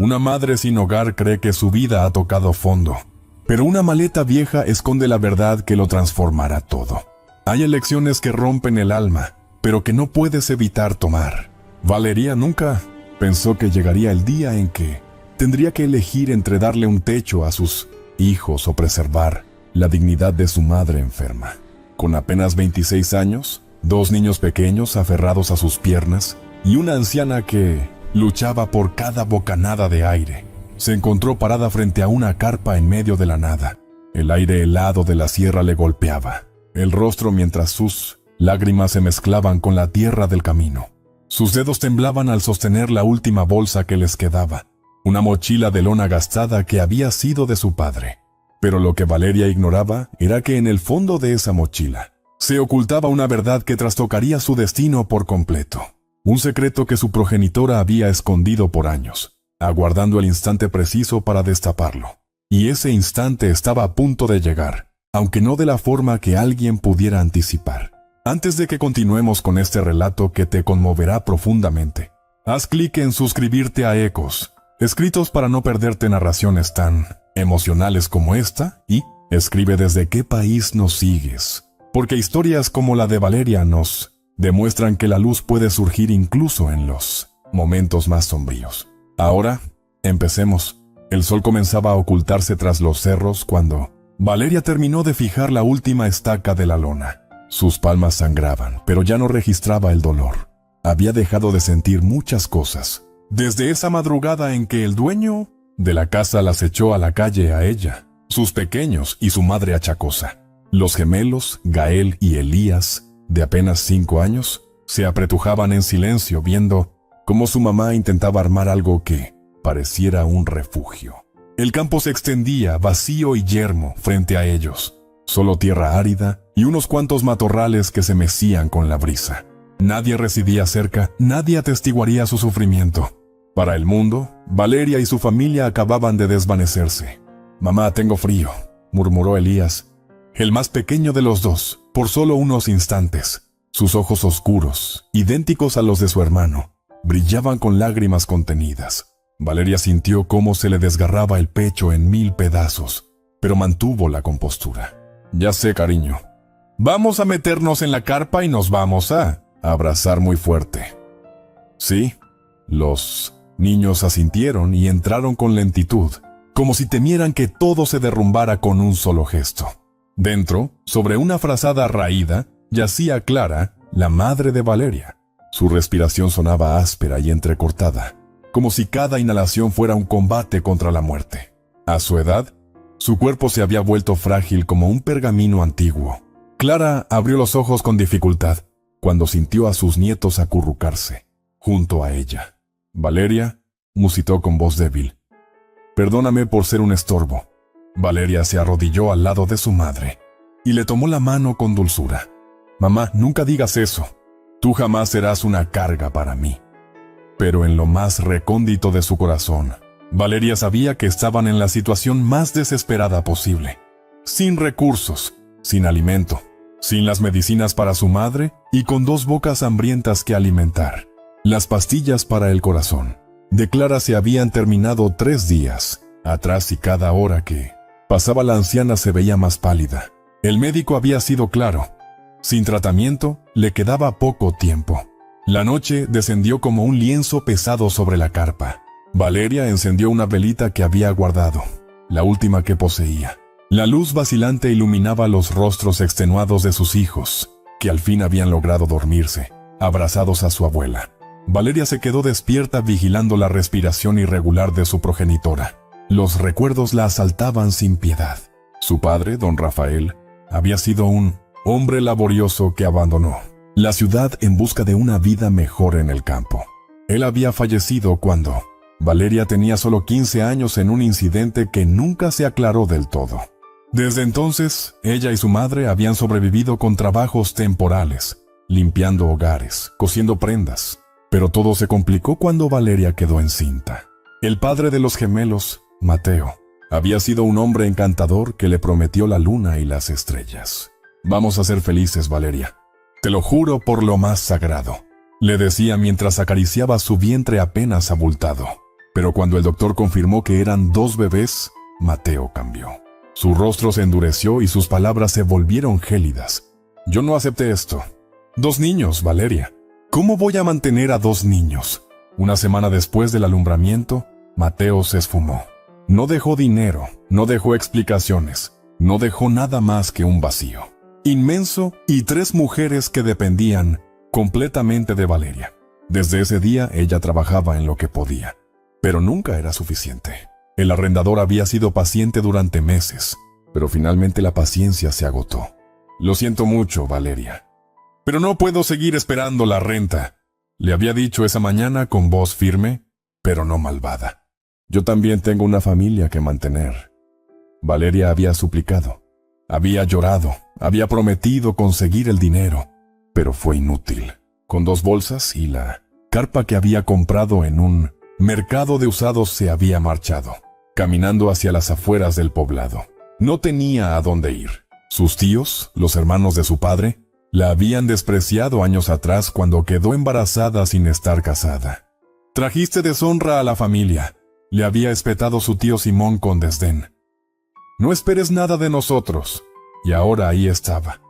Una madre sin hogar cree que su vida ha tocado fondo, pero una maleta vieja esconde la verdad que lo transformará todo. Hay elecciones que rompen el alma, pero que no puedes evitar tomar. Valeria nunca pensó que llegaría el día en que tendría que elegir entre darle un techo a sus hijos o preservar la dignidad de su madre enferma. Con apenas 26 años, 2 niños pequeños aferrados a sus piernas y una anciana que luchaba por cada bocanada de aire, se encontró parada frente a una carpa en medio de la nada. El aire helado de la sierra le golpeaba el rostro mientras sus lágrimas se mezclaban con la tierra del camino. Sus dedos temblaban al sostener la última bolsa que les quedaba, una mochila de lona gastada que había sido de su padre. Pero lo que Valeria ignoraba era que en el fondo de esa mochila se ocultaba una verdad que trastocaría su destino por completo. Un secreto que su progenitora había escondido por años, aguardando el instante preciso para destaparlo. Y ese instante estaba a punto de llegar, aunque no de la forma que alguien pudiera anticipar. Antes de que continuemos con este relato que te conmoverá profundamente, haz clic en suscribirte a Ecos, escritos para no perderte narraciones tan emocionales como esta, y escribe desde qué país nos sigues, porque historias como la de Valeria nos demuestran que la luz puede surgir incluso en los momentos más sombríos. Ahora, empecemos. El sol comenzaba a ocultarse tras los cerros cuando Valeria terminó de fijar la última estaca de la lona. Sus palmas sangraban, pero ya no registraba el dolor. Había dejado de sentir muchas cosas, desde esa madrugada en que el dueño de la casa las echó a la calle a ella, sus pequeños y su madre achacosa. Los gemelos, Gael y Elías, de apenas 5 años, se apretujaban en silencio viendo cómo su mamá intentaba armar algo que pareciera un refugio. El campo se extendía vacío y yermo frente a ellos, solo tierra árida y unos cuantos matorrales que se mecían con la brisa. Nadie residía cerca, nadie atestiguaría su sufrimiento. Para el mundo, Valeria y su familia acababan de desvanecerse. «Mamá, tengo frío», murmuró Elías, el más pequeño de los dos, por solo unos instantes. Sus ojos oscuros, idénticos a los de su hermano, brillaban con lágrimas contenidas. Valeria sintió cómo se le desgarraba el pecho en 1000 pedazos, pero mantuvo la compostura. «Ya sé, cariño. Vamos a meternos en la carpa y nos vamos a abrazar muy fuerte». Sí, los niños asintieron y entraron con lentitud, como si temieran que todo se derrumbara con un solo gesto. Dentro, sobre una frazada raída, yacía Clara, la madre de Valeria. Su respiración sonaba áspera y entrecortada, como si cada inhalación fuera un combate contra la muerte. A su edad, su cuerpo se había vuelto frágil como un pergamino antiguo. Clara abrió los ojos con dificultad cuando sintió a sus nietos acurrucarse junto a ella. «Valeria», musitó con voz débil, «perdóname por ser un estorbo». Valeria se arrodilló al lado de su madre y le tomó la mano con dulzura. «Mamá, nunca digas eso. Tú jamás serás una carga para mí». Pero en lo más recóndito de su corazón, Valeria sabía que estaban en la situación más desesperada posible. Sin recursos, sin alimento, sin las medicinas para su madre y con 2 bocas hambrientas que alimentar. Las pastillas para el corazón de Clara se habían terminado 3 días atrás y cada hora que pasaba la anciana se veía más pálida. El médico había sido claro. Sin tratamiento, le quedaba poco tiempo. La noche descendió como un lienzo pesado sobre la carpa. Valeria encendió una velita que había guardado, la última que poseía. La luz vacilante iluminaba los rostros extenuados de sus hijos, que al fin habían logrado dormirse, abrazados a su abuela. Valeria se quedó despierta vigilando la respiración irregular de su progenitora. Los recuerdos la asaltaban sin piedad. Su padre, don Rafael, había sido un hombre laborioso que abandonó la ciudad en busca de una vida mejor en el campo. Él había fallecido cuando Valeria tenía solo 15 años en un incidente que nunca se aclaró del todo. Desde entonces, ella y su madre habían sobrevivido con trabajos temporales, limpiando hogares, cosiendo prendas. Pero todo se complicó cuando Valeria quedó encinta. El padre de los gemelos, Mateo, había sido un hombre encantador que le prometió la luna y las estrellas. «Vamos a ser felices, Valeria. Te lo juro por lo más sagrado», le decía mientras acariciaba su vientre apenas abultado. Pero cuando el doctor confirmó que eran 2 bebés, Mateo cambió. Su rostro se endureció y sus palabras se volvieron gélidas. Yo no acepté esto. 2 niños, Valeria. ¿Cómo voy a mantener a 2 niños? Una semana después del alumbramiento, Mateo se esfumó. No dejó dinero, no dejó explicaciones, no dejó nada más que un vacío inmenso y 3 mujeres que dependían completamente de Valeria. Desde ese día ella trabajaba en lo que podía, pero nunca era suficiente. El arrendador había sido paciente durante meses, pero finalmente la paciencia se agotó. Lo siento mucho, Valeria, pero no puedo seguir esperando la renta, le había dicho esa mañana con voz firme, pero no malvada. Yo también tengo una familia que mantener. Valeria había suplicado, había llorado, había prometido conseguir el dinero, pero fue inútil. Con 2 bolsas y la carpa que había comprado en un mercado de usados se había marchado, caminando hacia las afueras del poblado. No tenía a dónde ir. Sus tíos, los hermanos de su padre, la habían despreciado años atrás cuando quedó embarazada sin estar casada. Trajiste deshonra a la familia, le había espetado su tío Simón con desdén. No esperes nada de nosotros. Y ahora ahí estaba,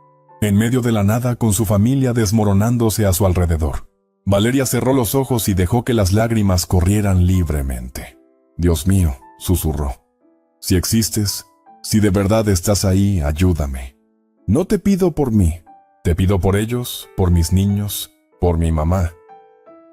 en medio de la nada con su familia desmoronándose a su alrededor. Valeria cerró los ojos y dejó que las lágrimas corrieran libremente. Dios mío, susurró. Si existes, si de verdad estás ahí, ayúdame. No te pido por mí, te pido por ellos, por mis niños, por mi mamá.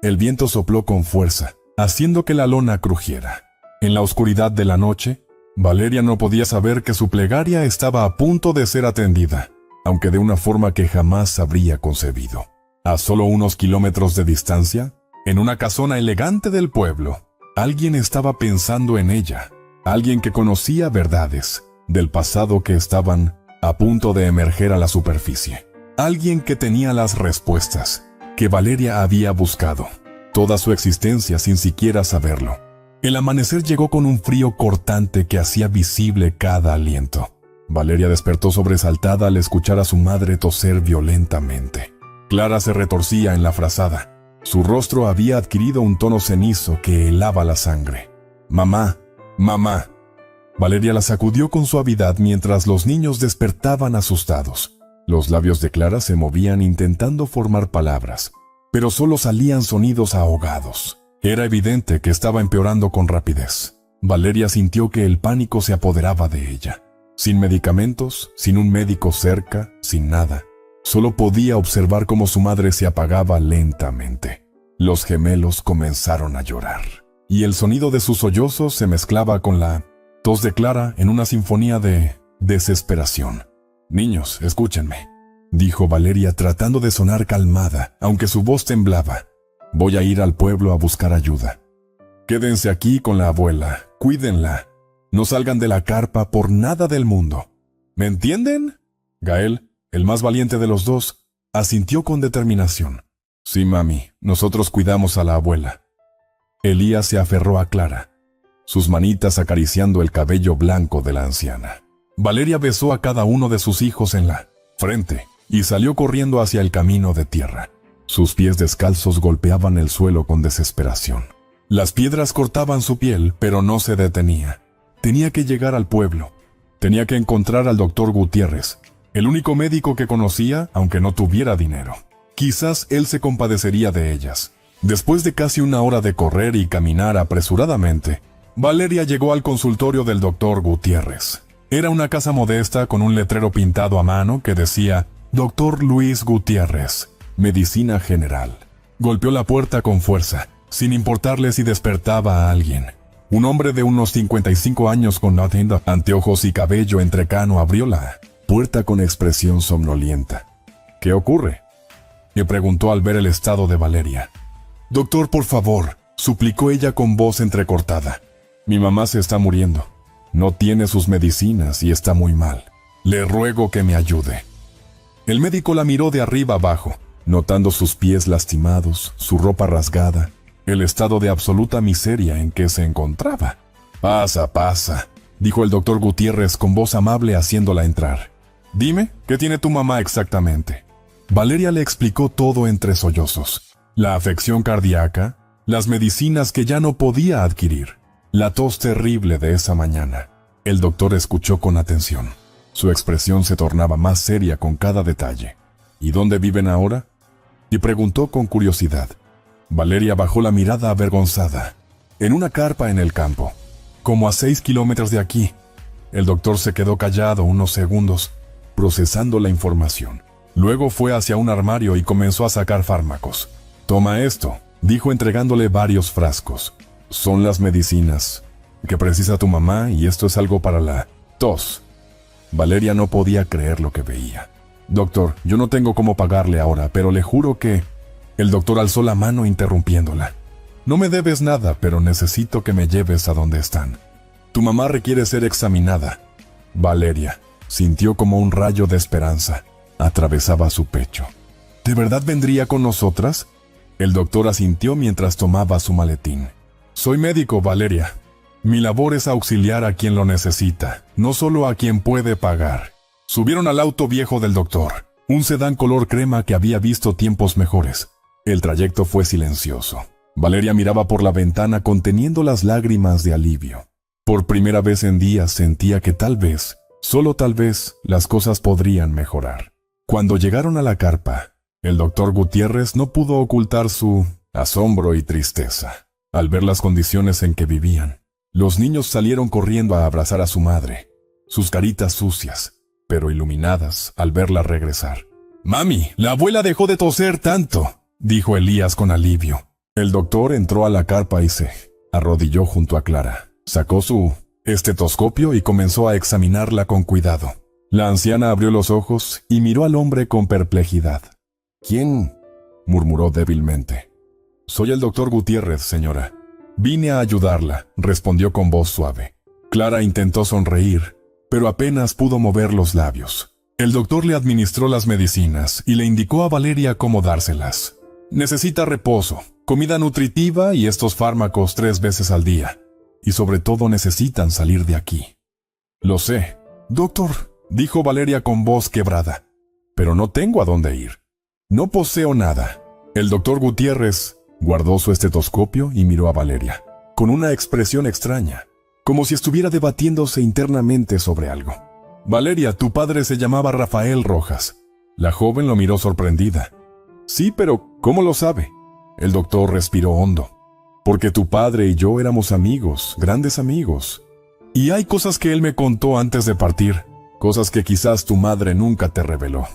El viento sopló con fuerza, haciendo que la lona crujiera. En la oscuridad de la noche, Valeria no podía saber que su plegaria estaba a punto de ser atendida, aunque de una forma que jamás habría concebido. A solo unos kilómetros de distancia, en una casona elegante del pueblo, alguien estaba pensando en ella, alguien que conocía verdades del pasado que estaban a punto de emerger a la superficie, alguien que tenía las respuestas que Valeria había buscado toda su existencia sin siquiera saberlo. El amanecer llegó con un frío cortante que hacía visible cada aliento. Valeria despertó sobresaltada al escuchar a su madre toser violentamente. Clara se retorcía en la frazada. Su rostro había adquirido un tono cenizo que helaba la sangre. «Mamá, mamá». Valeria la sacudió con suavidad mientras los niños despertaban asustados. Los labios de Clara se movían intentando formar palabras, pero solo salían sonidos ahogados. Era evidente que estaba empeorando con rapidez. Valeria sintió que el pánico se apoderaba de ella. Sin medicamentos, sin un médico cerca, sin nada. Solo podía observar cómo su madre se apagaba lentamente. Los gemelos comenzaron a llorar, y el sonido de sus sollozos se mezclaba con la tos de Clara en una sinfonía de desesperación. «Niños, escúchenme», dijo Valeria tratando de sonar calmada, aunque su voz temblaba. «Voy a ir al pueblo a buscar ayuda. Quédense aquí con la abuela, cuídenla. No salgan de la carpa por nada del mundo. ¿Me entienden?» Gael, el más valiente de los dos, asintió con determinación. «Sí, mami, nosotros cuidamos a la abuela». Elías se aferró a Clara, sus manitas acariciando el cabello blanco de la anciana. Valeria besó a cada uno de sus hijos en la frente y salió corriendo hacia el camino de tierra. Sus pies descalzos golpeaban el suelo con desesperación. Las piedras cortaban su piel, pero no se detenía. Tenía que llegar al pueblo. Tenía que encontrar al doctor Gutiérrez, el único médico que conocía, aunque no tuviera dinero. Quizás él se compadecería de ellas. Después de casi una hora de correr y caminar apresuradamente, Valeria llegó al consultorio del doctor Gutiérrez. Era una casa modesta con un letrero pintado a mano que decía «Dr. Luis Gutiérrez, Medicina General». Golpeó la puerta con fuerza, sin importarle si despertaba a alguien. Un hombre de unos 55 años con anteojos y cabello entrecano abrió la puerta con expresión somnolienta. «¿Qué ocurre?», le preguntó al ver el estado de Valeria. «Doctor, por favor», suplicó ella con voz entrecortada. «Mi mamá se está muriendo. No tiene sus medicinas y está muy mal. Le ruego que me ayude». El médico la miró de arriba abajo, notando sus pies lastimados, su ropa rasgada, el estado de absoluta miseria en que se encontraba. «Pasa, pasa», dijo el doctor Gutiérrez con voz amable haciéndola entrar. «Dime, ¿qué tiene tu mamá exactamente?». Valeria le explicó todo entre sollozos. La afección cardíaca, las medicinas que ya no podía adquirir, la tos terrible de esa mañana. El doctor escuchó con atención. Su expresión se tornaba más seria con cada detalle. ¿Y dónde viven ahora?, y preguntó con curiosidad. Valeria bajó la mirada avergonzada. En una carpa en el campo, como a 6 kilómetros de aquí. El doctor se quedó callado unos segundos, procesando la información. Luego fue hacia un armario y comenzó a sacar fármacos. «Toma esto», dijo entregándole varios frascos. «Son las medicinas que precisa tu mamá y esto es algo para la tos». Valeria no podía creer lo que veía. «Doctor, yo no tengo cómo pagarle ahora, pero le juro que...» El doctor alzó la mano interrumpiéndola. «No me debes nada, pero necesito que me lleves a donde están. Tu mamá requiere ser examinada». Valeria sintió como un rayo de esperanza atravesaba su pecho. ¿De verdad vendría con nosotras? El doctor asintió mientras tomaba su maletín. «Soy médico, Valeria. Mi labor es auxiliar a quien lo necesita, no solo a quien puede pagar». Subieron al auto viejo del doctor, un sedán color crema que había visto tiempos mejores. El trayecto fue silencioso. Valeria miraba por la ventana conteniendo las lágrimas de alivio. Por primera vez en días sentía que tal vez, solo tal vez, las cosas podrían mejorar. Cuando llegaron a la carpa, el doctor Gutiérrez no pudo ocultar su asombro y tristeza al ver las condiciones en que vivían. Los niños salieron corriendo a abrazar a su madre, sus caritas sucias, pero iluminadas al verla regresar. «Mami, la abuela dejó de toser tanto», dijo Elías con alivio. El doctor entró a la carpa y se arrodilló junto a Clara. Sacó su estetoscopio y comenzó a examinarla con cuidado. La anciana abrió los ojos y miró al hombre con perplejidad. «¿Quién?», murmuró débilmente. «Soy el doctor Gutiérrez, señora. Vine a ayudarla», respondió con voz suave. Clara intentó sonreír, pero apenas pudo mover los labios. El doctor le administró las medicinas y le indicó a Valeria cómo dárselas. «Necesita reposo, comida nutritiva y estos fármacos 3 veces al día. Y sobre todo necesitan salir de aquí». «Lo sé, doctor», dijo Valeria con voz quebrada. «Pero no tengo a dónde ir. No poseo nada». El doctor Gutiérrez guardó su estetoscopio y miró a Valeria, con una expresión extraña, como si estuviera debatiéndose internamente sobre algo. «Valeria, tu padre se llamaba Rafael Rojas». La joven lo miró sorprendida. «Sí, pero ¿cómo lo sabe?». El doctor respiró hondo. «Porque tu padre y yo éramos amigos, grandes amigos. Y hay cosas que él me contó antes de partir, cosas que quizás tu madre nunca te reveló».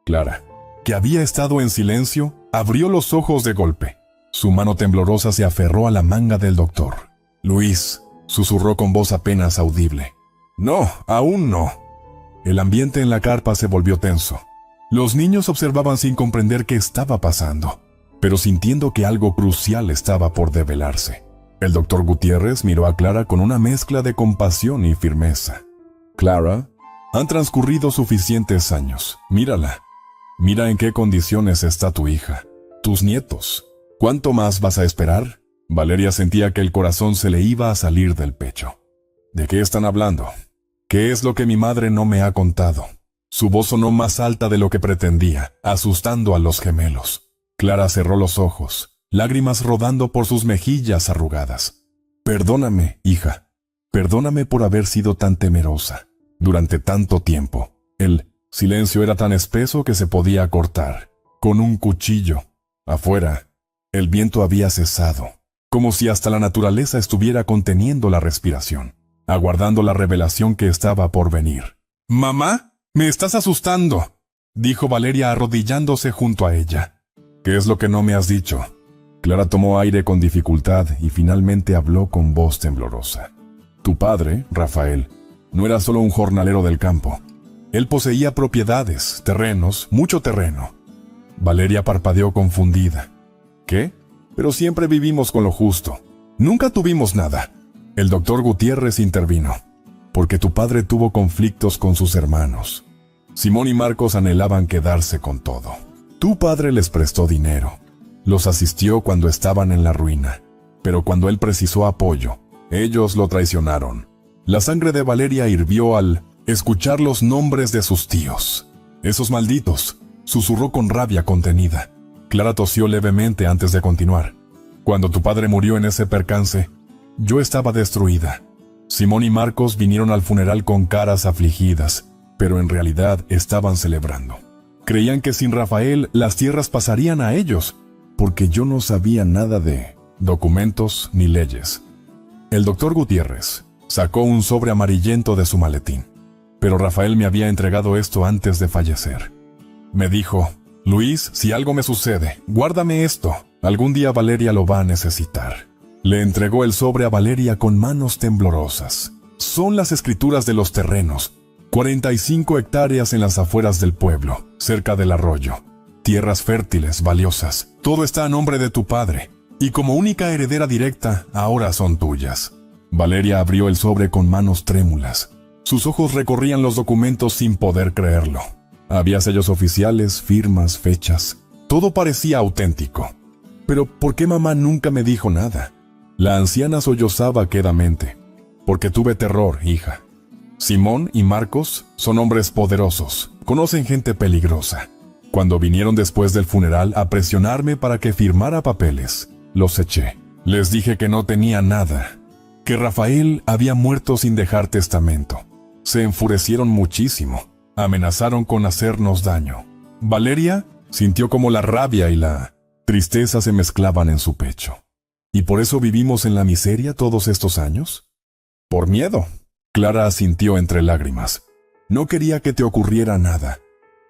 Clara, que había estado en silencio, abrió los ojos de golpe. Su mano temblorosa se aferró a la manga del doctor. «Luis», susurró con voz apenas audible. «No, aún no». El ambiente en la carpa se volvió tenso. Los niños observaban sin comprender qué estaba pasando, pero sintiendo que algo crucial estaba por develarse. El doctor Gutiérrez miró a Clara con una mezcla de compasión y firmeza. «Clara, han transcurrido suficientes años. Mírala. Mira en qué condiciones está tu hija, tus nietos. ¿Cuánto más vas a esperar?». Valeria sentía que el corazón se le iba a salir del pecho. «¿De qué están hablando? ¿Qué es lo que mi madre no me ha contado?». Su voz sonó más alta de lo que pretendía, asustando a los gemelos. Clara cerró los ojos, lágrimas rodando por sus mejillas arrugadas. «Perdóname, hija. Perdóname por haber sido tan temerosa durante tanto tiempo». El silencio era tan espeso que se podía cortar con un cuchillo. Afuera, el viento había cesado, como si hasta la naturaleza estuviera conteniendo la respiración, aguardando la revelación que estaba por venir. «Mamá, me estás asustando», dijo Valeria arrodillándose junto a ella. «¿Qué es lo que no me has dicho?». Clara tomó aire con dificultad y finalmente habló con voz temblorosa. «Tu padre, Rafael, no era solo un jornalero del campo. Él poseía propiedades, terrenos, mucho terreno». Valeria parpadeó confundida. «¿Qué? Pero siempre vivimos con lo justo. Nunca tuvimos nada». El doctor Gutiérrez intervino. «Porque tu padre tuvo conflictos con sus hermanos. Simón y Marcos anhelaban quedarse con todo. Tu padre les prestó dinero. Los asistió cuando estaban en la ruina. Pero cuando él precisó apoyo, ellos lo traicionaron». La sangre de Valeria hirvió al escuchar los nombres de sus tíos. «Esos malditos», susurró con rabia contenida. Clara tosió levemente antes de continuar. Cuando tu padre murió en ese percance, yo estaba destruida. Simón y Marcos vinieron al funeral con caras afligidas, pero en realidad estaban celebrando. Creían que sin Rafael las tierras pasarían a ellos, porque yo no sabía nada de documentos ni leyes. El doctor Gutiérrez sacó un sobre amarillento de su maletín, pero Rafael me había entregado esto antes de fallecer. Me dijo: Luis, si algo me sucede, guárdame esto. Algún día Valeria lo va a necesitar. Le entregó el sobre a Valeria con manos temblorosas. Son las escrituras de los terrenos. 45 hectáreas en las afueras del pueblo, cerca del arroyo. Tierras fértiles, valiosas. Todo está a nombre de tu padre. Y como única heredera directa, ahora son tuyas. Valeria abrió el sobre con manos trémulas. Sus ojos recorrían los documentos sin poder creerlo. Había sellos oficiales, firmas, fechas. Todo parecía auténtico. Pero ¿por qué mamá nunca me dijo nada? La anciana sollozaba quedamente. Porque tuve terror, hija. Simón y Marcos son hombres poderosos. Conocen gente peligrosa. Cuando vinieron después del funeral a presionarme para que firmara papeles, los eché. Les dije que no tenía nada. Que Rafael había muerto sin dejar testamento. Se enfurecieron muchísimo. Amenazaron con hacernos daño. Valeria sintió como la rabia y la tristeza se mezclaban en su pecho. ¿Y por eso vivimos en la miseria todos estos años? Por miedo. Clara asintió entre lágrimas. No quería que te ocurriera nada.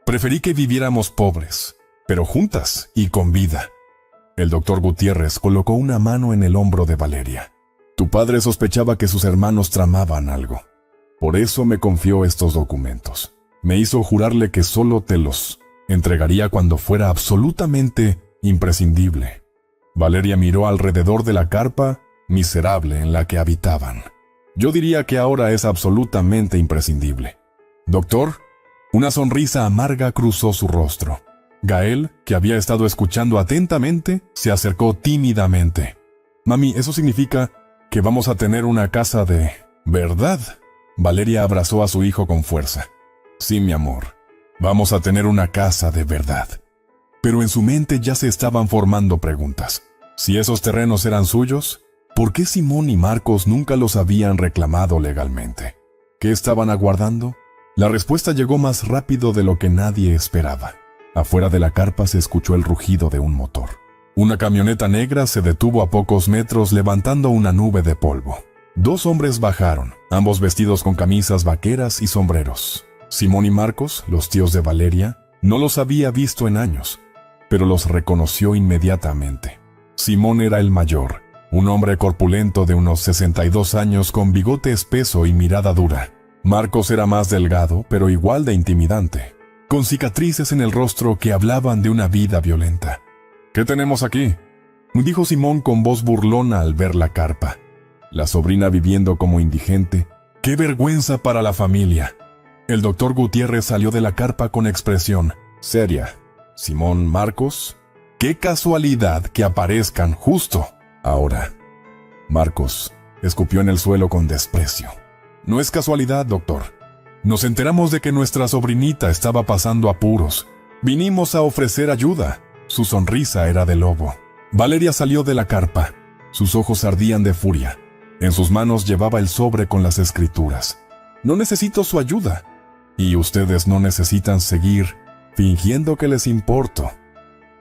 Preferí que viviéramos pobres, pero juntas y con vida. El doctor Gutiérrez colocó una mano en el hombro de Valeria. Tu padre sospechaba que sus hermanos tramaban algo. Por eso me confió estos documentos. Me hizo jurarle que solo te los entregaría cuando fuera absolutamente imprescindible. Valeria miró alrededor de la carpa miserable en la que habitaban. Yo diría que ahora es absolutamente imprescindible. Doctor, una sonrisa amarga cruzó su rostro. Gael, que había estado escuchando atentamente, se acercó tímidamente. Mami, ¿eso significa que vamos a tener una casa de verdad? Valeria abrazó a su hijo con fuerza. Sí, mi amor, vamos a tener una casa de verdad. Pero en su mente ya se estaban formando preguntas. Si esos terrenos eran suyos, ¿por qué Simón y Marcos nunca los habían reclamado legalmente? ¿Qué estaban aguardando? La respuesta llegó más rápido de lo que nadie esperaba. Afuera de la carpa se escuchó el rugido de un motor. Una camioneta negra se detuvo a pocos metros levantando una nube de polvo. Dos hombres bajaron, ambos vestidos con camisas vaqueras y sombreros. Simón y Marcos, los tíos de Valeria, no los había visto en años, pero los reconoció inmediatamente. Simón era el mayor, un hombre corpulento de unos 62 años con bigote espeso y mirada dura. Marcos era más delgado, pero igual de intimidante, con cicatrices en el rostro que hablaban de una vida violenta. ¿Qué tenemos aquí?, dijo Simón con voz burlona al ver la carpa. La sobrina viviendo como indigente. ¡Qué vergüenza para la familia! El doctor Gutiérrez salió de la carpa con expresión seria. Simón, Marcos, qué casualidad que aparezcan justo ahora. Marcos escupió en el suelo con desprecio. No es casualidad, doctor. Nos enteramos de que nuestra sobrinita estaba pasando apuros. Vinimos a ofrecer ayuda. Su sonrisa era de lobo. Valeria salió de la carpa. Sus ojos ardían de furia. En sus manos llevaba el sobre con las escrituras. No necesito su ayuda. Y ustedes no necesitan seguir fingiendo que les importo.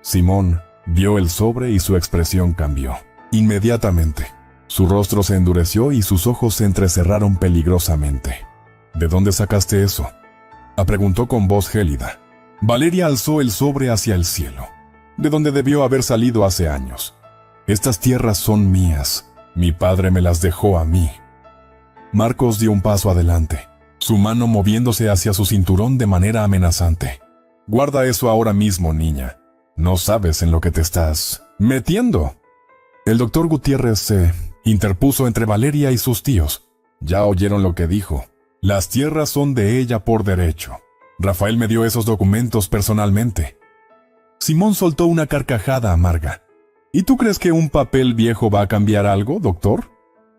Simón vio el sobre y su expresión cambió. Inmediatamente. Su rostro se endureció y sus ojos se entrecerraron peligrosamente. ¿De dónde sacaste eso?, preguntó con voz gélida. Valeria alzó el sobre hacia el cielo, de donde debió haber salido hace años. Estas tierras son mías. Mi padre me las dejó a mí. Marcos dio un paso adelante, su mano moviéndose hacia su cinturón de manera amenazante. Guarda eso ahora mismo, niña. No sabes en lo que te estás metiendo. El doctor Gutiérrez se interpuso entre Valeria y sus tíos. Ya oyeron lo que dijo. Las tierras son de ella por derecho. Rafael me dio esos documentos personalmente. Simón soltó una carcajada amarga. ¿Y tú crees que un papel viejo va a cambiar algo, doctor?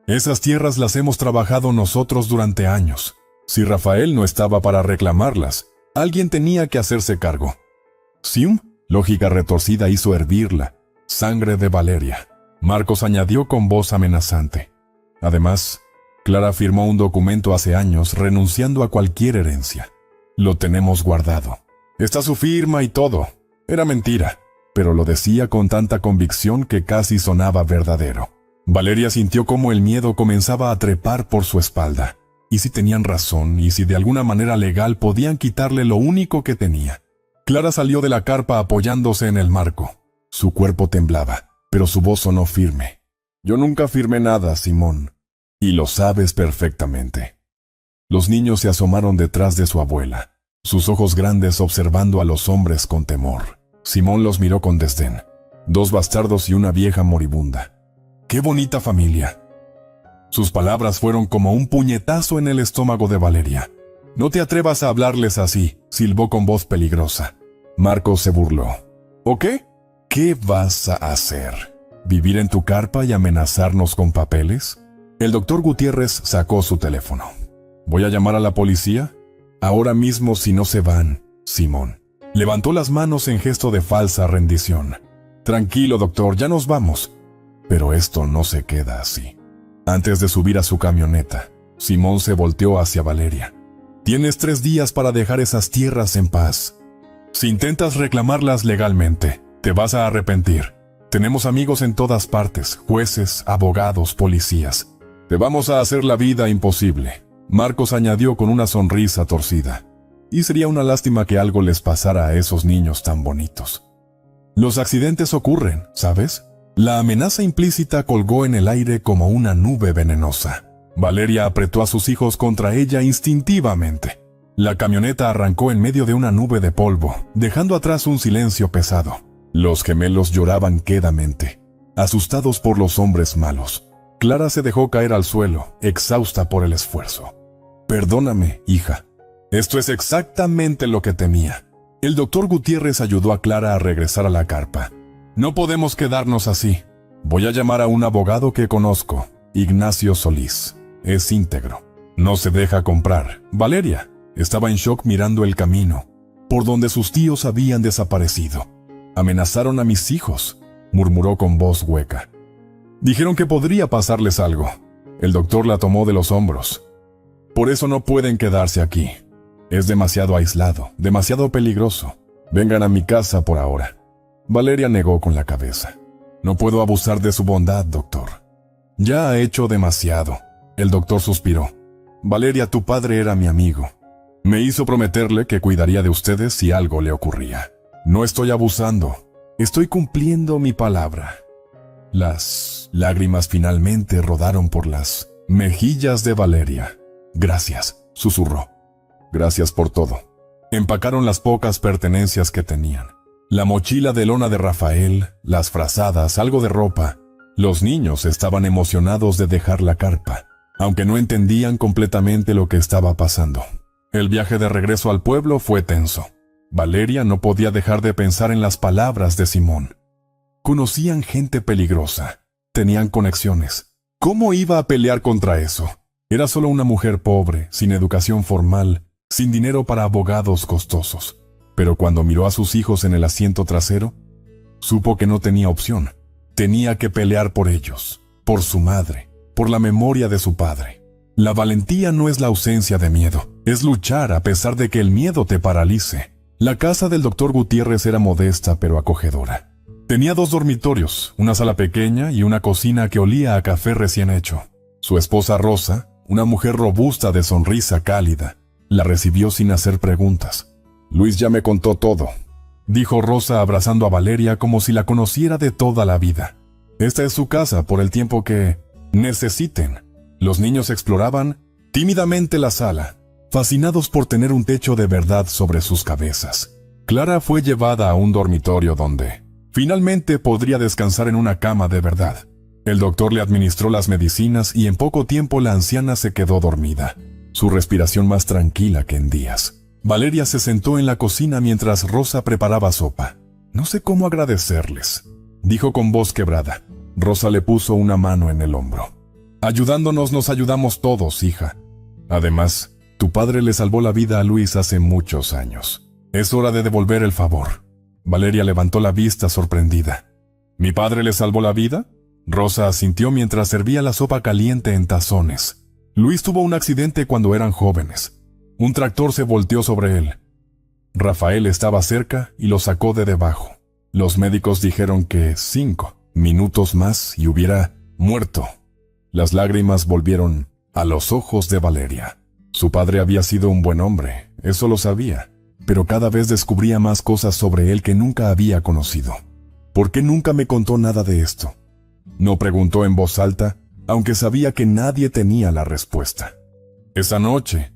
Esas tierras las hemos trabajado nosotros durante años. Si Rafael no estaba para reclamarlas, alguien tenía que hacerse cargo. Sium, lógica retorcida, hizo hervir la sangre de Valeria. Marcos añadió con voz amenazante. Además, Clara firmó un documento hace años renunciando a cualquier herencia. Lo tenemos guardado. Está su firma y todo. Era mentira, pero lo decía con tanta convicción que casi sonaba verdadero. Valeria sintió cómo el miedo comenzaba a trepar por su espalda. ¿Y si tenían razón? ¿Y si de alguna manera legal podían quitarle lo único que tenía? Clara salió de la carpa apoyándose en el marco. Su cuerpo temblaba, pero su voz sonó firme. Yo nunca firmé nada, Simón. Y lo sabes perfectamente. Los niños se asomaron detrás de su abuela, sus ojos grandes observando a los hombres con temor. Simón los miró con desdén. 2 bastardos y una vieja moribunda. ¡Qué bonita familia! Sus palabras fueron como un puñetazo en el estómago de Valeria. No te atrevas a hablarles así, silbó con voz peligrosa. Marcos se burló. ¿O qué? ¿Qué vas a hacer? ¿Vivir en tu carpa y amenazarnos con papeles? El doctor Gutiérrez sacó su teléfono. ¿Voy a llamar a la policía? Ahora mismo si no se van, Simón. Levantó las manos en gesto de falsa rendición. Tranquilo, doctor, ya nos vamos. Pero esto no se queda así. Antes de subir a su camioneta, Simón se volteó hacia Valeria. Tienes 3 días para dejar esas tierras en paz. Si intentas reclamarlas legalmente, te vas a arrepentir. Tenemos amigos en todas partes, jueces, abogados, policías. Te vamos a hacer la vida imposible. Marcos añadió con una sonrisa torcida. Y sería una lástima que algo les pasara a esos niños tan bonitos. Los accidentes ocurren, ¿sabes? La amenaza implícita colgó en el aire como una nube venenosa. Valeria apretó a sus hijos contra ella instintivamente. La camioneta arrancó en medio de una nube de polvo, dejando atrás un silencio pesado. Los gemelos lloraban quedamente, asustados por los hombres malos. Clara se dejó caer al suelo, exhausta por el esfuerzo. Perdóname, hija. Esto es exactamente lo que temía. El doctor Gutiérrez ayudó a Clara a regresar a la carpa. No podemos quedarnos así. Voy a llamar a un abogado que conozco, Ignacio Solís. Es íntegro. No se deja comprar. Valeria estaba en shock mirando el camino, por donde sus tíos habían desaparecido. Amenazaron a mis hijos, murmuró con voz hueca. Dijeron que podría pasarles algo. El doctor la tomó de los hombros. Por eso no pueden quedarse aquí. Es demasiado aislado, demasiado peligroso. Vengan a mi casa por ahora. Valeria negó con la cabeza. No puedo abusar de su bondad, doctor. Ya ha hecho demasiado. El doctor suspiró. Valeria, tu padre era mi amigo. Me hizo prometerle que cuidaría de ustedes si algo le ocurría. No estoy abusando. Estoy cumpliendo mi palabra. Las lágrimas finalmente rodaron por las mejillas de Valeria. Gracias, susurró. Gracias por todo. Empacaron las pocas pertenencias que tenían. La mochila de lona de Rafael, las frazadas, algo de ropa. Los niños estaban emocionados de dejar la carpa, aunque no entendían completamente lo que estaba pasando. El viaje de regreso al pueblo fue tenso. Valeria no podía dejar de pensar en las palabras de Simón. Conocían gente peligrosa, tenían conexiones. ¿Cómo iba a pelear contra eso? Era solo una mujer pobre, sin educación formal, sin dinero para abogados costosos. Pero cuando miró a sus hijos en el asiento trasero, supo que no tenía opción. Tenía que pelear por ellos, por su madre, por la memoria de su padre. La valentía no es la ausencia de miedo, es luchar a pesar de que el miedo te paralice. La casa del doctor Gutiérrez era modesta pero acogedora. Tenía 2 dormitorios, una sala pequeña y una cocina que olía a café recién hecho. Su esposa Rosa, una mujer robusta de sonrisa cálida, la recibió sin hacer preguntas. Luis ya me contó todo, dijo Rosa abrazando a Valeria como si la conociera de toda la vida. Esta es su casa por el tiempo que necesiten. Los niños exploraban tímidamente la sala, fascinados por tener un techo de verdad sobre sus cabezas. Clara fue llevada a un dormitorio donde finalmente podría descansar en una cama de verdad. El doctor le administró las medicinas y en poco tiempo la anciana se quedó dormida, su respiración más tranquila que en días. Valeria se sentó en la cocina mientras Rosa preparaba sopa. No sé cómo agradecerles, dijo con voz quebrada. Rosa le puso una mano en el hombro. Ayudándonos nos ayudamos todos, hija. Además, tu padre le salvó la vida a Luis hace muchos años. Es hora de devolver el favor. Valeria levantó la vista sorprendida. ¿Mi padre le salvó la vida? Rosa asintió mientras servía la sopa caliente en tazones. Luis tuvo un accidente cuando eran jóvenes. Un tractor se volteó sobre él. Rafael estaba cerca y lo sacó de debajo. Los médicos dijeron que 5 minutos más y hubiera muerto. Las lágrimas volvieron a los ojos de Valeria. Su padre había sido un buen hombre, eso lo sabía, pero cada vez descubría más cosas sobre él que nunca había conocido. ¿Por qué nunca me contó nada de esto? No preguntó en voz alta, aunque sabía que nadie tenía la respuesta. Esa noche,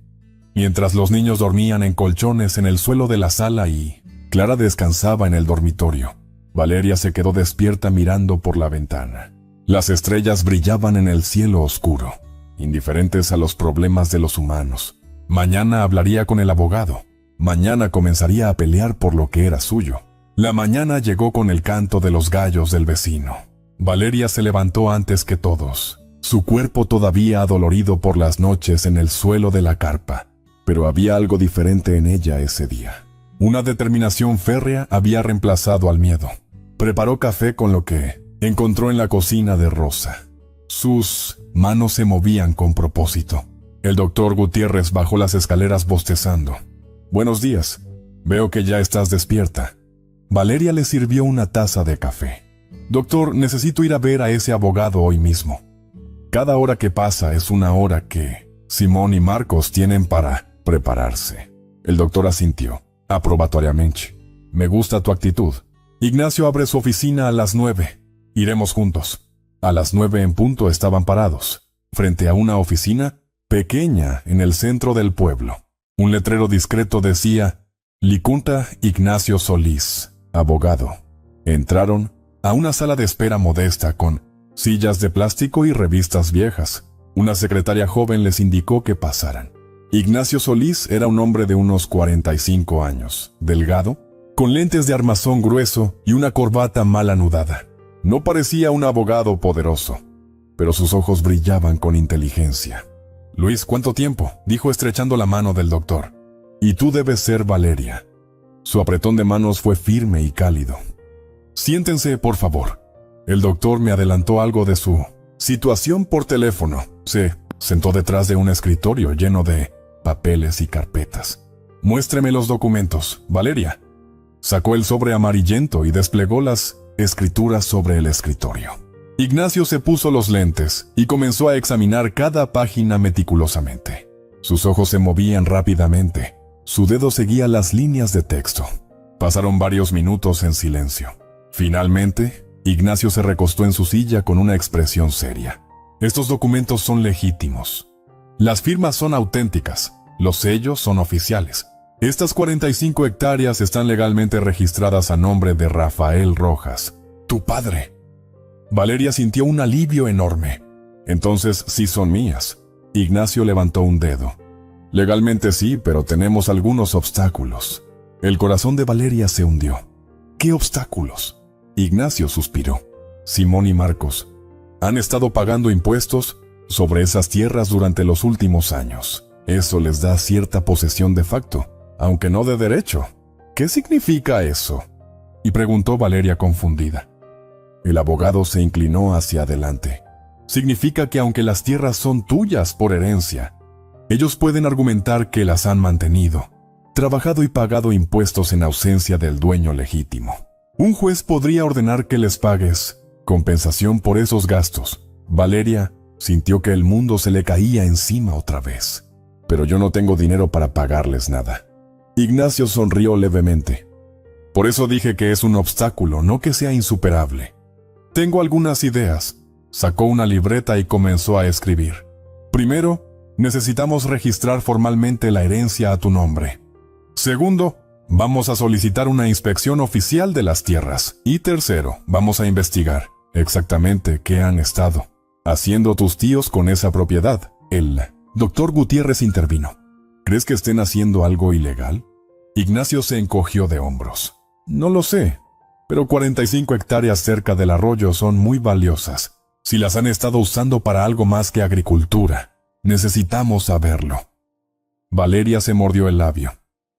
mientras los niños dormían en colchones en el suelo de la sala y Clara descansaba en el dormitorio, Valeria se quedó despierta mirando por la ventana. Las estrellas brillaban en el cielo oscuro, indiferentes a los problemas de los humanos. Mañana hablaría con el abogado. Mañana comenzaría a pelear por lo que era suyo. La mañana llegó con el canto de los gallos del vecino. Valeria se levantó antes que todos, su cuerpo todavía adolorido por las noches en el suelo de la carpa, pero había algo diferente en ella ese día. Una determinación férrea había reemplazado al miedo. Preparó café con lo que encontró en la cocina de Rosa. Sus manos se movían con propósito. El doctor Gutiérrez bajó las escaleras bostezando. «Buenos días. Veo que ya estás despierta». Valeria le sirvió una taza de café. «Doctor, necesito ir a ver a ese abogado hoy mismo. Cada hora que pasa es una hora que Simón y Marcos tienen para prepararse». El doctor asintió, aprobatoriamente. «Me gusta tu actitud. Ignacio abre su oficina a las 9. Iremos juntos». A las 9 en punto estaban parados, frente a una oficina pequeña en el centro del pueblo. Un letrero discreto decía, Licunta Ignacio Solís, abogado. Entraron a una sala de espera modesta con sillas de plástico y revistas viejas. Una secretaria joven les indicó que pasaran. Ignacio Solís era un hombre de unos 45 años, delgado, con lentes de armazón grueso y una corbata mal anudada. No parecía un abogado poderoso, pero sus ojos brillaban con inteligencia. «Luis, ¿cuánto tiempo?», dijo estrechando la mano del doctor. «Y tú debes ser Valeria». Su apretón de manos fue firme y cálido. «Siéntense, por favor». El doctor me adelantó algo de su situación por teléfono. Se sentó detrás de un escritorio lleno de papeles y carpetas. «Muéstreme los documentos, Valeria». Sacó el sobre amarillento y desplegó las escrituras sobre el escritorio. Ignacio se puso los lentes y comenzó a examinar cada página meticulosamente. Sus ojos se movían rápidamente. Su dedo seguía las líneas de texto. Pasaron varios minutos en silencio. Finalmente, Ignacio se recostó en su silla con una expresión seria. «Estos documentos son legítimos. Las firmas son auténticas. Los sellos son oficiales. Estas 45 hectáreas están legalmente registradas a nombre de Rafael Rojas, tu padre». Valeria sintió un alivio enorme. «Entonces sí son mías». Ignacio levantó un dedo. «Legalmente sí, pero tenemos algunos obstáculos». El corazón de Valeria se hundió. «¿Qué obstáculos?». Ignacio suspiró. «Simón y Marcos han estado pagando impuestos sobre esas tierras durante los últimos años. Eso les da cierta posesión de facto, aunque no de derecho». «¿Qué significa eso?», y preguntó Valeria confundida. El abogado se inclinó hacia adelante. «Significa que aunque las tierras son tuyas por herencia, ellos pueden argumentar que las han mantenido, trabajado y pagado impuestos en ausencia del dueño legítimo. Un juez podría ordenar que les pagues compensación por esos gastos». Valeria sintió que el mundo se le caía encima otra vez. «Pero yo no tengo dinero para pagarles nada». Ignacio sonrió levemente. «Por eso dije que es un obstáculo, no que sea insuperable. Tengo algunas ideas». Sacó una libreta y comenzó a escribir. «Primero, necesitamos registrar formalmente la herencia a tu nombre. Segundo, vamos a solicitar una inspección oficial de las tierras. Y tercero, vamos a investigar exactamente qué han estado haciendo tus tíos con esa propiedad». El doctor Gutiérrez intervino. «¿Crees que estén haciendo algo ilegal?». Ignacio se encogió de hombros. «No lo sé, pero 45 hectáreas cerca del arroyo son muy valiosas. Si las han estado usando para algo más que agricultura, necesitamos saberlo». Valeria se mordió el labio.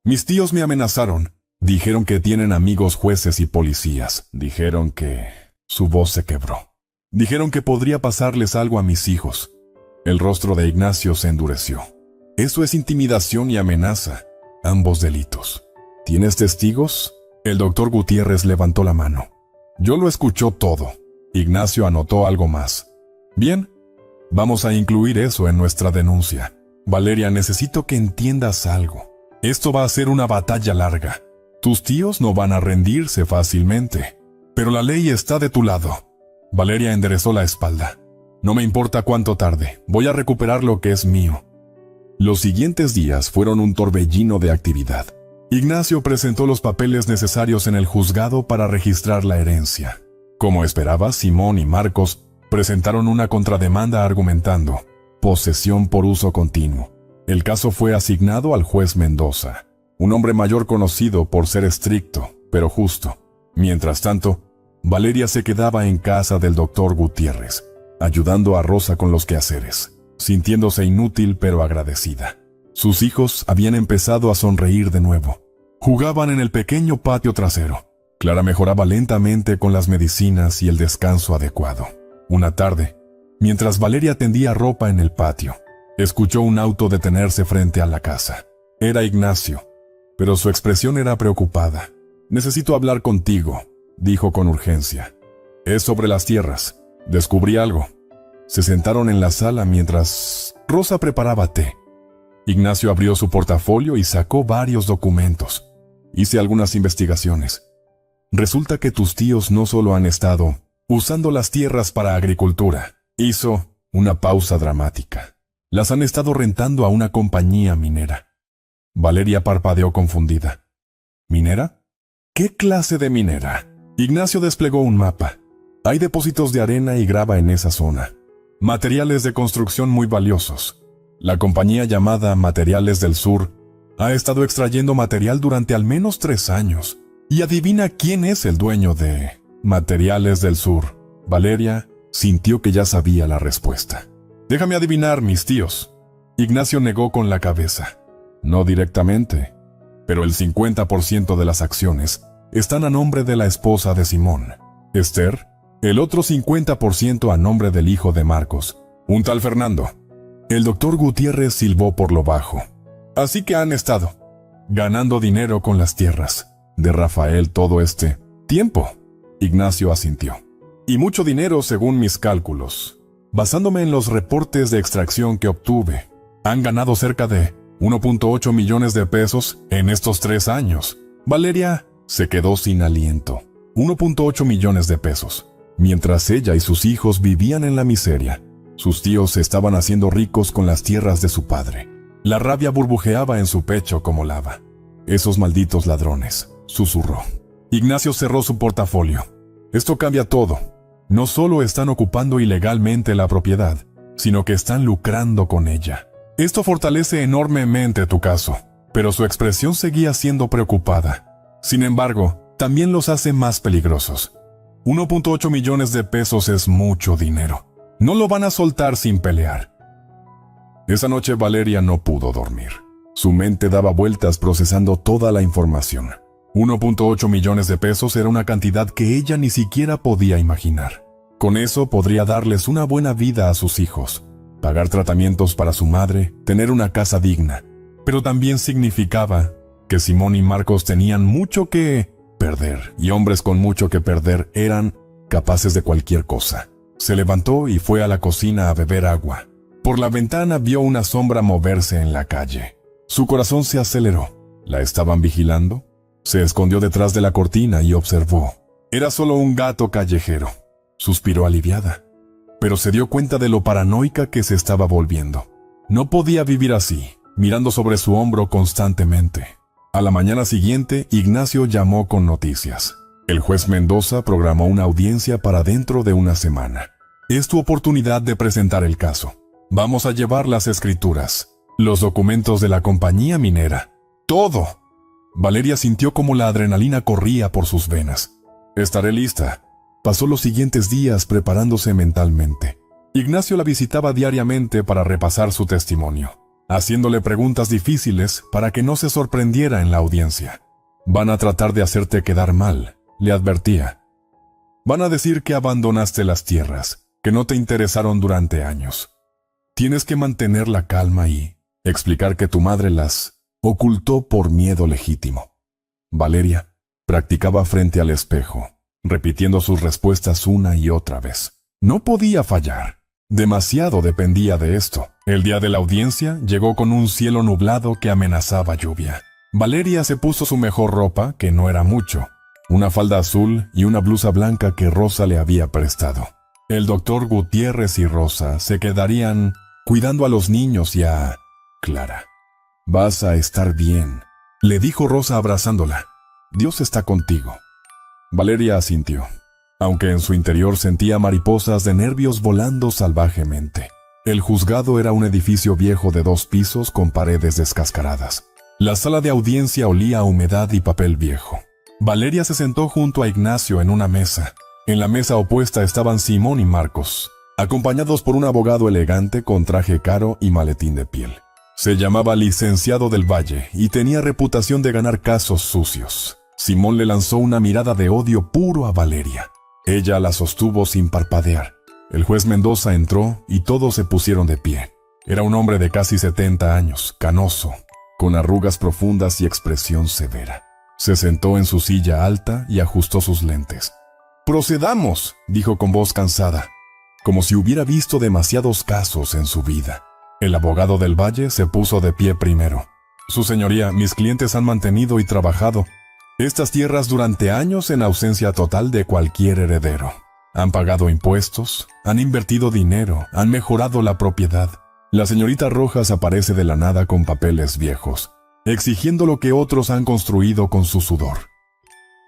«Mis tíos me amenazaron. Dijeron que tienen amigos jueces y policías. Dijeron que...». Su voz se quebró. Dijeron que podría pasarles algo a mis hijos. El rostro de Ignacio se endureció. Eso es intimidación y amenaza, ambos delitos. ¿Tienes testigos? El doctor Gutiérrez levantó la mano. Yo lo escuchó todo. Ignacio anotó algo más. Bien, vamos a incluir eso en nuestra denuncia. Valeria, necesito que entiendas algo. Esto va a ser una batalla larga. Tus tíos no van a rendirse fácilmente, pero la ley está de tu lado. Valeria enderezó la espalda. No me importa cuánto tarde, voy a recuperar lo que es mío. Los siguientes días fueron un torbellino de actividad. Ignacio presentó los papeles necesarios en el juzgado para registrar la herencia. Como esperaba, Simón y Marcos presentaron una contrademanda argumentando posesión por uso continuo. El caso fue asignado al juez Mendoza, un hombre mayor conocido por ser estricto, pero justo. Mientras tanto, Valeria se quedaba en casa del doctor Gutiérrez, ayudando a Rosa con los quehaceres, sintiéndose inútil pero agradecida. Sus hijos habían empezado a sonreír de nuevo. Jugaban en el pequeño patio trasero. Clara mejoraba lentamente con las medicinas y el descanso adecuado. Una tarde, mientras Valeria tendía ropa en el patio, escuchó un auto detenerse frente a la casa. Era Ignacio, pero su expresión era preocupada. «Necesito hablar contigo», dijo con urgencia. «Es sobre las tierras. Descubrí algo». Se sentaron en la sala mientras Rosa preparaba té. Ignacio abrió su portafolio y sacó varios documentos. «Hice algunas investigaciones. Resulta que tus tíos no solo han estado usando las tierras para agricultura». Hizo una pausa dramática. «Las han estado rentando a una compañía minera». Valeria parpadeó confundida. «¿Minera? ¿Qué clase de minera?» Ignacio desplegó un mapa. «Hay depósitos de arena y grava en esa zona. Materiales de construcción muy valiosos. La compañía llamada Materiales del Sur ha estado extrayendo material durante al menos 3 años. Y adivina quién es el dueño de Materiales del Sur». Valeria sintió que ya sabía la respuesta. «Déjame adivinar, mis tíos». Ignacio negó con la cabeza. «No directamente, pero el 50% de las acciones están a nombre de la esposa de Simón, Esther, el otro 50% a nombre del hijo de Marcos, un tal Fernando». El doctor Gutiérrez silbó por lo bajo. «Así que han estado ganando dinero con las tierras de Rafael todo este tiempo». Ignacio asintió. «Y mucho dinero según mis cálculos. Basándome en los reportes de extracción que obtuve, han ganado cerca de 1.8 millones de pesos en estos 3 años. Valeria se quedó sin aliento. 1.8 millones de pesos. Mientras ella y sus hijos vivían en la miseria, sus tíos se estaban haciendo ricos con las tierras de su padre. La rabia burbujeaba en su pecho como lava. «Esos malditos ladrones», susurró. Ignacio cerró su portafolio. «Esto cambia todo. No solo están ocupando ilegalmente la propiedad, sino que están lucrando con ella. Esto fortalece enormemente tu caso». Pero su expresión seguía siendo preocupada. «Sin embargo, también los hace más peligrosos. 1.8 millones de pesos es mucho dinero. No lo van a soltar sin pelear». Esa noche Valeria no pudo dormir. Su mente daba vueltas procesando toda la información. 1.8 millones de pesos era una cantidad que ella ni siquiera podía imaginar. Con eso podría darles una buena vida a sus hijos, pagar tratamientos para su madre, tener una casa digna. Pero también significaba que Simón y Marcos tenían mucho que perder, y hombres con mucho que perder eran capaces de cualquier cosa. Se levantó y fue a la cocina a beber agua. Por la ventana vio una sombra moverse en la calle. Su corazón se aceleró. ¿La estaban vigilando? Se escondió detrás de la cortina y observó. Era solo un gato callejero. Suspiró aliviada, pero se dio cuenta de lo paranoica que se estaba volviendo. No podía vivir así, mirando sobre su hombro constantemente. A la mañana siguiente, Ignacio llamó con noticias. El juez Mendoza programó una audiencia para dentro de una semana. «Es tu oportunidad de presentar el caso. Vamos a llevar las escrituras, los documentos de la compañía minera. Todo». Valeria sintió como la adrenalina corría por sus venas. «Estaré lista». Pasó los siguientes días preparándose mentalmente. Ignacio la visitaba diariamente para repasar su testimonio, haciéndole preguntas difíciles para que no se sorprendiera en la audiencia. «Van a tratar de hacerte quedar mal», le advertía. Van a decir que abandonaste las tierras, que no te interesaron durante años. Tienes que mantener la calma y explicar que tu madre las ocultó por miedo legítimo. Valeria practicaba frente al espejo, repitiendo sus respuestas una y otra vez. No podía fallar. Demasiado dependía de esto. El día de la audiencia llegó con un cielo nublado que amenazaba lluvia. Valeria se puso su mejor ropa, que no era mucho, una falda azul y una blusa blanca que Rosa le había prestado. El doctor Gutiérrez y Rosa se quedarían cuidando a los niños y a Clara. «Vas a estar bien», le dijo Rosa abrazándola. «Dios está contigo». Valeria asintió, aunque en su interior sentía mariposas de nervios volando salvajemente. El juzgado era un edificio viejo de 2 pisos con paredes descascaradas. La sala de audiencia olía a humedad y papel viejo. Valeria se sentó junto a Ignacio en una mesa. En la mesa opuesta estaban Simón y Marcos, acompañados por un abogado elegante con traje caro y maletín de piel. Se llamaba Licenciado del Valle y tenía reputación de ganar casos sucios. Simón le lanzó una mirada de odio puro a Valeria. Ella la sostuvo sin parpadear. El juez Mendoza entró y todos se pusieron de pie. Era un hombre de casi 70 años, canoso, con arrugas profundas y expresión severa. Se sentó en su silla alta y ajustó sus lentes. «Procedamos», dijo con voz cansada, como si hubiera visto demasiados casos en su vida. El abogado del Valle se puso de pie primero. «Su señoría, mis clientes han mantenido y trabajado estas tierras durante años en ausencia total de cualquier heredero. Han pagado impuestos, han invertido dinero, han mejorado la propiedad. La señorita Rojas aparece de la nada con papeles viejos, exigiendo lo que otros han construido con su sudor».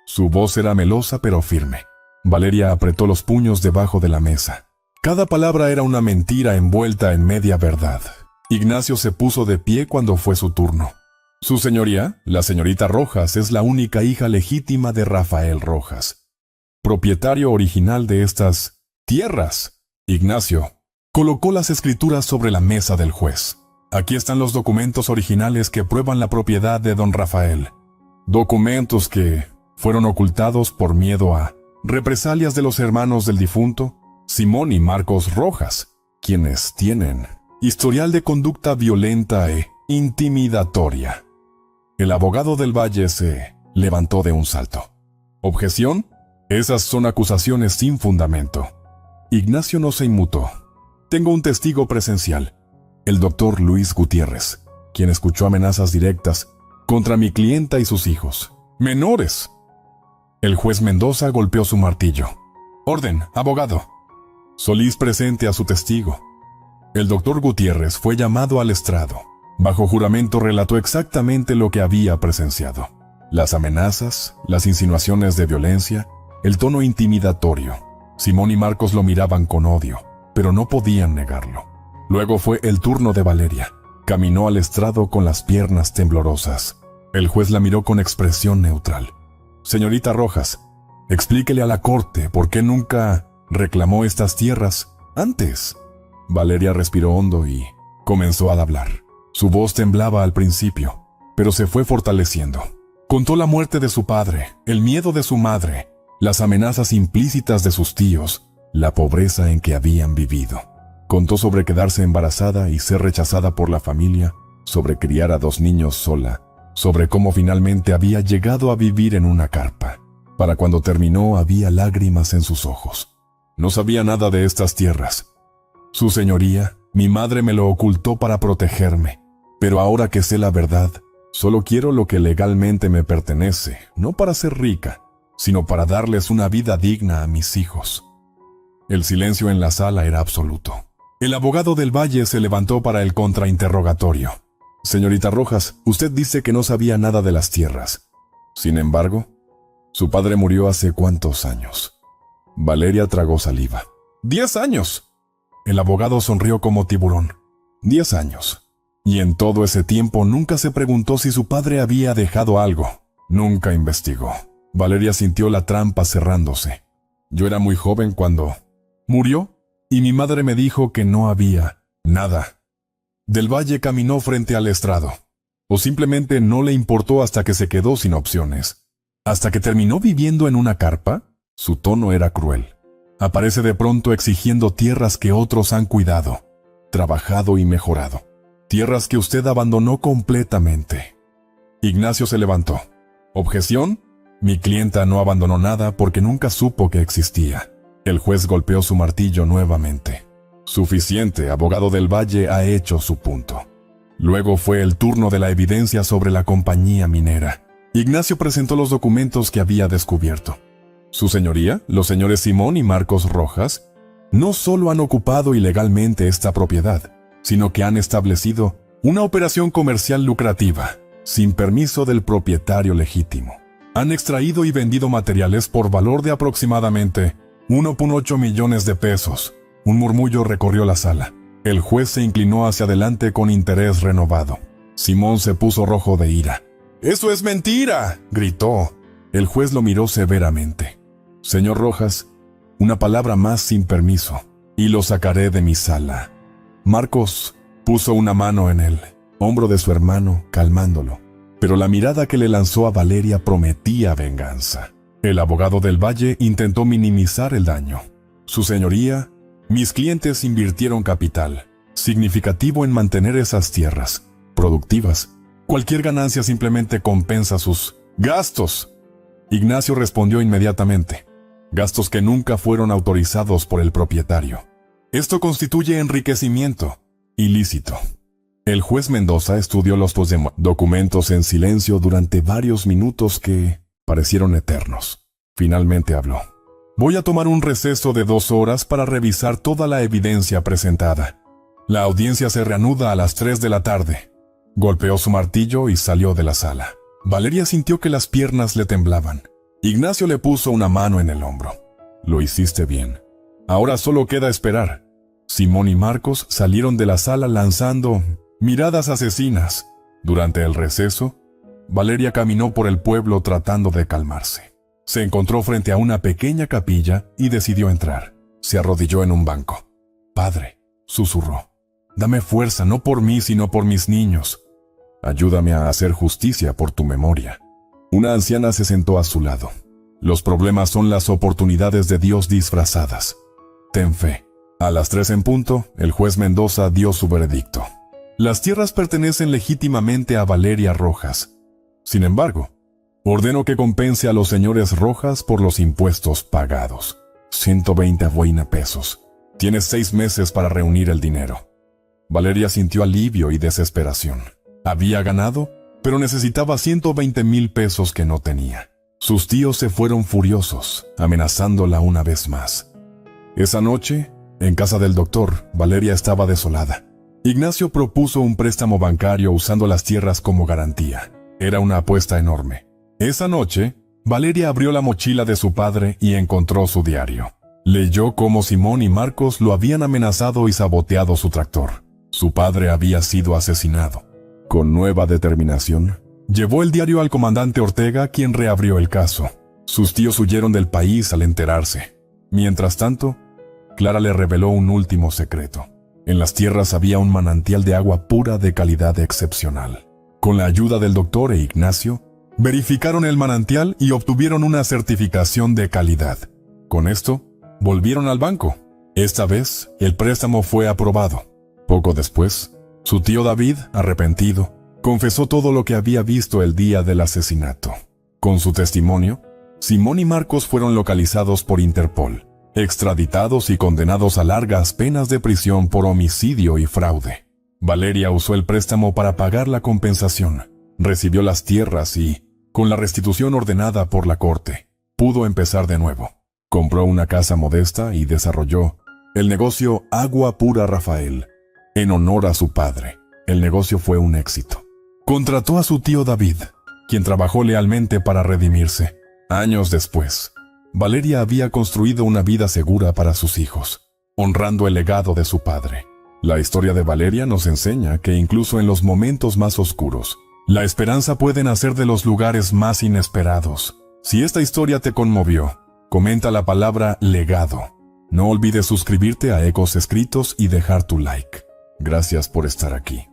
Su voz era melosa pero firme. Valeria apretó los puños debajo de la mesa. Cada palabra era una mentira envuelta en media verdad. Ignacio se puso de pie cuando fue su turno. «Su señoría, la señorita Rojas es la única hija legítima de Rafael Rojas, propietario original de estas tierras». Ignacio colocó las escrituras sobre la mesa del juez. «Aquí están los documentos originales que prueban la propiedad de don Rafael. Documentos que fueron ocultados por miedo a represalias de los hermanos del difunto, Simón y Marcos Rojas, quienes tienen historial de conducta violenta e intimidatoria». El abogado del Valle se levantó de un salto. «¿Objeción? Esas son acusaciones sin fundamento». Ignacio no se inmutó. «Tengo un testigo presencial, el doctor Luis Gutiérrez, quien escuchó amenazas directas contra mi clienta y sus hijos, menores». El juez Mendoza golpeó su martillo. «Orden, abogado». Solís presente a su testigo. El doctor Gutiérrez fue llamado al estrado. Bajo juramento relató exactamente lo que había presenciado. Las amenazas, las insinuaciones de violencia, el tono intimidatorio. Simón y Marcos lo miraban con odio, pero no podían negarlo. Luego fue el turno de Valeria. Caminó al estrado con las piernas temblorosas. El juez la miró con expresión neutral. «Señorita Rojas, explíquele a la corte por qué nunca reclamó estas tierras antes». Valeria respiró hondo y comenzó a hablar. Su voz temblaba al principio, pero se fue fortaleciendo. Contó la muerte de su padre, el miedo de su madre, las amenazas implícitas de sus tíos, la pobreza en que habían vivido. Contó sobre quedarse embarazada y ser rechazada por la familia, sobre criar a 2 niños sola, sobre cómo finalmente había llegado a vivir en una carpa. Para cuando terminó había lágrimas en sus ojos. «No sabía nada de estas tierras. Su señoría, mi madre me lo ocultó para protegerme. Pero ahora que sé la verdad, solo quiero lo que legalmente me pertenece, no para ser rica, sino para darles una vida digna a mis hijos». El silencio en la sala era absoluto. El abogado del Valle se levantó para el contrainterrogatorio. «Señorita Rojas, usted dice que no sabía nada de las tierras. Sin embargo, su padre murió hace ¿cuántos años?». Valeria tragó saliva. «10 años». El abogado sonrió como tiburón. 10 años. Y en todo ese tiempo nunca se preguntó si su padre había dejado algo. Nunca investigó. Valeria sintió la trampa cerrándose. «Yo era muy joven cuando murió y mi madre me dijo que no había nada». Del Valle caminó frente al estrado. O simplemente no le importó hasta que se quedó sin opciones. ¿Hasta que terminó viviendo en una carpa? Su tono era cruel. Aparece de pronto exigiendo tierras que otros han cuidado, trabajado y mejorado. Tierras que usted abandonó completamente. Ignacio se levantó. ¿Objeción? Mi clienta no abandonó nada porque nunca supo que existía. El juez golpeó su martillo nuevamente. Suficiente, abogado del Valle ha hecho su punto. Luego fue el turno de la evidencia sobre la compañía minera. Ignacio presentó los documentos que había descubierto. Su señoría, los señores Simón y Marcos Rojas, no solo han ocupado ilegalmente esta propiedad, sino que han establecido una operación comercial lucrativa, sin permiso del propietario legítimo. Han extraído y vendido materiales por valor de aproximadamente 1.8 millones de pesos. Un murmullo recorrió la sala. El juez se inclinó hacia adelante con interés renovado. Simón se puso rojo de ira. ¡Eso es mentira!, gritó. El juez lo miró severamente. Señor Rojas, una palabra más sin permiso, y lo sacaré de mi sala. Marcos puso una mano en el hombro de su hermano, calmándolo, pero la mirada que le lanzó a Valeria prometía venganza. El abogado del Valle intentó minimizar el daño. Su señoría, mis clientes invirtieron capital significativo en mantener esas tierras productivas. Cualquier ganancia simplemente compensa sus gastos. Ignacio respondió inmediatamente. Gastos que nunca fueron autorizados por el propietario. Esto constituye enriquecimiento ilícito. El juez Mendoza estudió los documentos en silencio durante varios minutos que parecieron eternos. Finalmente habló. Voy a tomar un receso de 2 horas para revisar toda la evidencia presentada. La audiencia se reanuda a las 3 de la tarde. Golpeó su martillo y salió de la sala. Valeria sintió que las piernas le temblaban. Ignacio le puso una mano en el hombro. Lo hiciste bien. Ahora solo queda esperar. Simón y Marcos salieron de la sala lanzando miradas asesinas. Durante el receso, Valeria caminó por el pueblo tratando de calmarse. Se encontró frente a una pequeña capilla y decidió entrar. Se arrodilló en un banco. Padre, susurró, dame fuerza no por mí sino por mis niños. Ayúdame a hacer justicia por tu memoria. Una anciana se sentó a su lado. Los problemas son las oportunidades de Dios disfrazadas. Ten fe. A las 3 en punto, el juez Mendoza dio su veredicto. Las tierras pertenecen legítimamente a Valeria Rojas. Sin embargo, ordeno que compense a los señores Rojas por los impuestos pagados. 120 pesos. Tienes 6 meses para reunir el dinero. Valeria sintió alivio y desesperación. Había ganado, pero necesitaba 120,000 pesos que no tenía. Sus tíos se fueron furiosos, amenazándola una vez más. Esa noche, en casa del doctor, Valeria estaba desolada. Ignacio propuso un préstamo bancario usando las tierras como garantía. Era una apuesta enorme. Esa noche, Valeria abrió la mochila de su padre y encontró su diario. Leyó cómo Simón y Marcos lo habían amenazado y saboteado su tractor. Su padre había sido asesinado. Con nueva determinación, llevó el diario al comandante Ortega, quien reabrió el caso. Sus tíos huyeron del país al enterarse. Mientras tanto, Clara le reveló un último secreto. En las tierras había un manantial de agua pura de calidad excepcional. Con la ayuda del doctor e Ignacio, verificaron el manantial y obtuvieron una certificación de calidad. Con esto, volvieron al banco. Esta vez, el préstamo fue aprobado. Poco después, su tío David, arrepentido, confesó todo lo que había visto el día del asesinato. Con su testimonio, Simón y Marcos fueron localizados por Interpol, extraditados y condenados a largas penas de prisión por homicidio y fraude. Valeria usó el préstamo para pagar la compensación, recibió las tierras y, con la restitución ordenada por la corte, pudo empezar de nuevo. Compró una casa modesta y desarrolló el negocio Agua Pura Rafael, en honor a su padre. El negocio fue un éxito. Contrató a su tío David, quien trabajó lealmente para redimirse. Años después, Valeria había construido una vida segura para sus hijos, honrando el legado de su padre. La historia de Valeria nos enseña que incluso en los momentos más oscuros, la esperanza puede nacer de los lugares más inesperados. Si esta historia te conmovió, comenta la palabra legado. No olvides suscribirte a Ecos Escritos y dejar tu like. Gracias por estar aquí.